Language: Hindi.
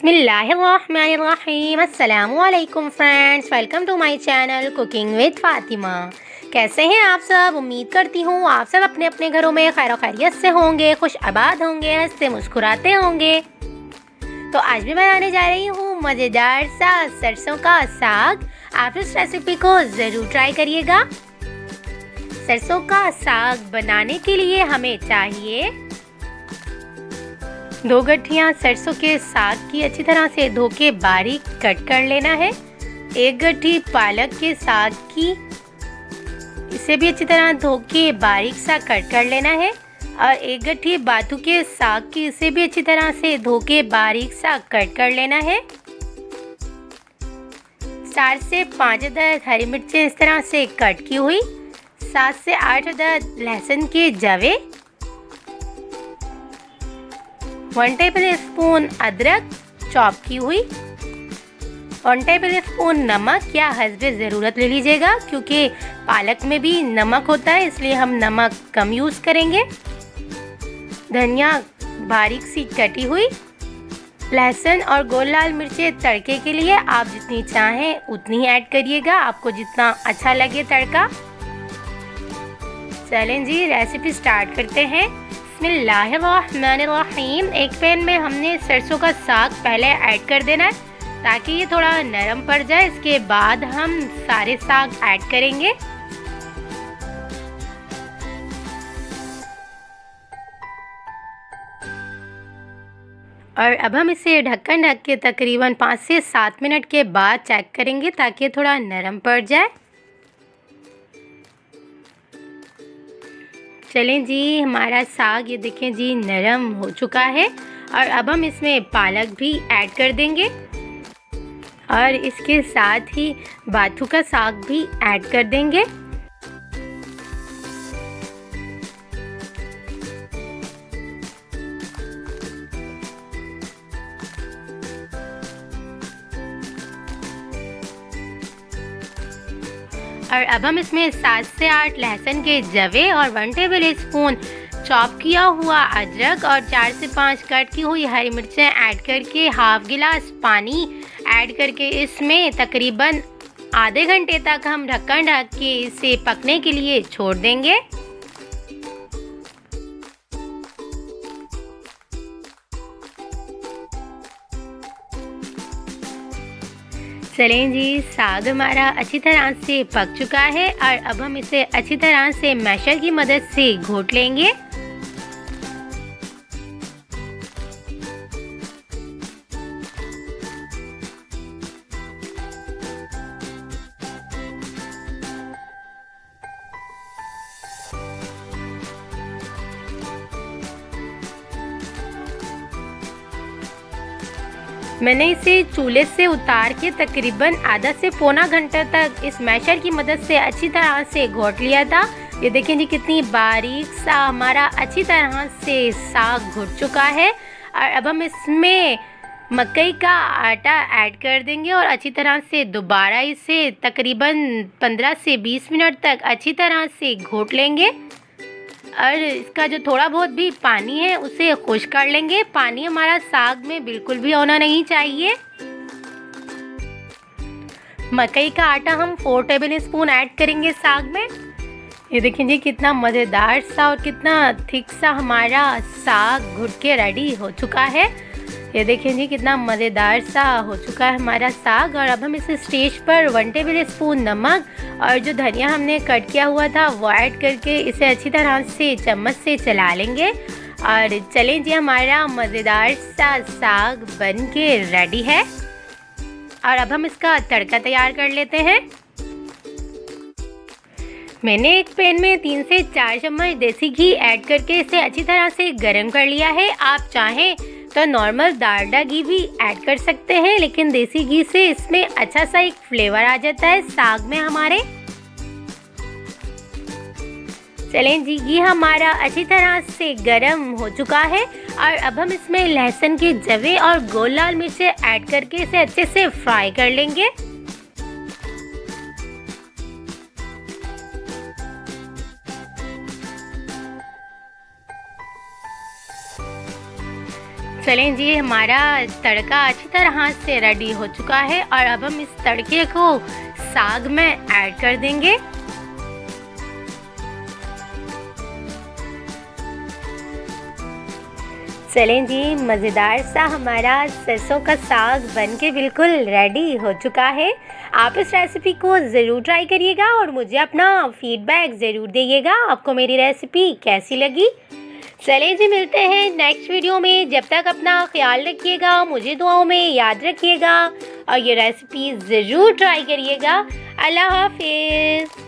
बिस्मिल्लाहिर्रहमानिर्रहीम। अस्सलामुअलैकुम friends, welcome to my channel cooking with Fatima. कैसे हैं आप सब? उम्मीद करती हूँ आप सब अपने अपने घरों में खैर खैरियत से होंगे, खुश आबाद होंगे, हंसते मुस्कुराते होंगे। तो आज भी बनाने जा रही हूँ मज़ेदार सा सरसों का साग। आप इस रेसिपी को ज़रूर ट्राई करिएगा। सरसों का साग बनाने के लिए हमें चाहिए 2 गठियाँ सरसों के साग की अच्छी तरह से धो के बारीक कट कर लेना है। 1 गठ्ठी पालक के साग की, इसे भी अच्छी तरह धो के बारीक सा कट कर लेना है। और 1 गठ्ठी बाथू के साग की, इसे भी अच्छी तरह से धो के बारीक सा कट कर लेना है। 4 से 5 अदद हरी मिर्चें इस तरह से कट की हुई, 7 से 8 अदद लहसुन के जवे, 1 टेबल स्पून अदरक चॉप की हुई, 1 टेबल स्पून नमक या हस्बे ज़रूरत ले लीजिएगा, क्योंकि पालक में भी नमक होता है, इसलिए हम नमक कम यूज़ करेंगे। धनिया बारीक सी कटी हुई, लहसुन और गोल लाल मिर्चें तड़के के लिए आप जितनी चाहें उतनी ऐड करिएगा, आपको जितना अच्छा लगे तड़का। चलें जी, रेसिपी स्टार्ट करते हैं। बिस्मिल्लाहिर्रहमानिर्रहीम। एक पैन में हमने सरसों का साग पहले ऐड कर देना है ताकि ये थोड़ा नरम पड़ जाए। इसके बाद हम सारे साग ऐड करेंगे। और अब हम इसे ढक्कन ढक के तकरीबन 5 से 7 मिनट के बाद चेक करेंगे ताकि थोड़ा नरम पड़ जाए। चलें जी, हमारा साग ये देखें जी नरम हो चुका है। और अब हम इसमें पालक भी ऐड कर देंगे और इसके साथ ही बाथू का साग भी ऐड कर देंगे। और अब हम इसमें 7 से 8 लहसुन के जवे और 1 टेबल स्पून चॉप किया हुआ अदरक और 4 से 5 कट की हुई हरी मिर्चें ऐड करके हाफ गिलास पानी ऐड करके इसमें तकरीबन आधे घंटे तक हम ढक्कन ढक के इसे पकने के लिए छोड़ देंगे। चलें जी, साग हमारा अच्छी तरह से पक चुका है और अब हम इसे अच्छी तरह से मैशर की मदद से घोट लेंगे। मैंने इसे चूल्हे से उतार के तकरीबन आधा से पौना घंटा तक इस मैशर की मदद से अच्छी तरह से घोट लिया था। ये देखें जी कितनी बारीक सा हमारा अच्छी तरह से साग घुट चुका है। और अब हम इसमें मकई का आटा ऐड कर देंगे और अच्छी तरह से दोबारा इसे तकरीबन 15 से 20 मिनट तक अच्छी तरह से घोट लेंगे। और इसका जो थोड़ा बहुत भी पानी है उसे खुश्क कर लेंगे। पानी हमारा साग में बिल्कुल भी होना नहीं चाहिए। मकई का आटा हम 4 टेबल स्पून ऐड करेंगे साग में। ये देखें जी कितना मज़ेदार सा और कितना थिक सा हमारा साग घुट के रेडी हो चुका है। ये देखें जी कितना मज़ेदार सा हो चुका है हमारा साग। और अब हम इस स्टेज पर 1 टेबल स्पून नमक और जो धनिया हमने कट किया हुआ था वो ऐड करके इसे अच्छी तरह से चम्मच से चला लेंगे। और चलें जी, हमारा मज़ेदार सा साग बन के रेडी है। और अब हम इसका तड़का तैयार कर लेते हैं। मैंने एक पैन में 3 से 4 चम्मच देसी घी ऐड करके इसे अच्छी तरह से गर्म कर लिया है। आप चाहें तो नॉर्मल डालडा घी भी ऐड कर सकते हैं, लेकिन देसी घी से इसमें अच्छा सा एक फ्लेवर आ जाता है साग में हमारे। चलें जी, घी हमारा अच्छी तरह से गर्म हो चुका है। और अब हम इसमें लहसुन के जवे और गोल लाल मिर्चें ऐड करके इसे अच्छे से फ्राई कर लेंगे। चलें जी, हमारा तड़का अच्छी तरह से रेडी हो चुका है और अब हम इस तड़के को साग में ऐड कर देंगे। चलें जी, मज़ेदार सा हमारा सरसों का साग बनके बिल्कुल रेडी हो चुका है। आप इस रेसिपी को ज़रूर ट्राई करिएगा और मुझे अपना फीडबैक ज़रूर दीजिएगा, आपको मेरी रेसिपी कैसी लगी। चलें जी, मिलते हैं नेक्स्ट वीडियो में। जब तक अपना ख्याल रखिएगा, मुझे दुआओं में याद रखिएगा और ये रेसिपी ज़रूर ट्राई करिएगा। अल्लाह हाफिज़।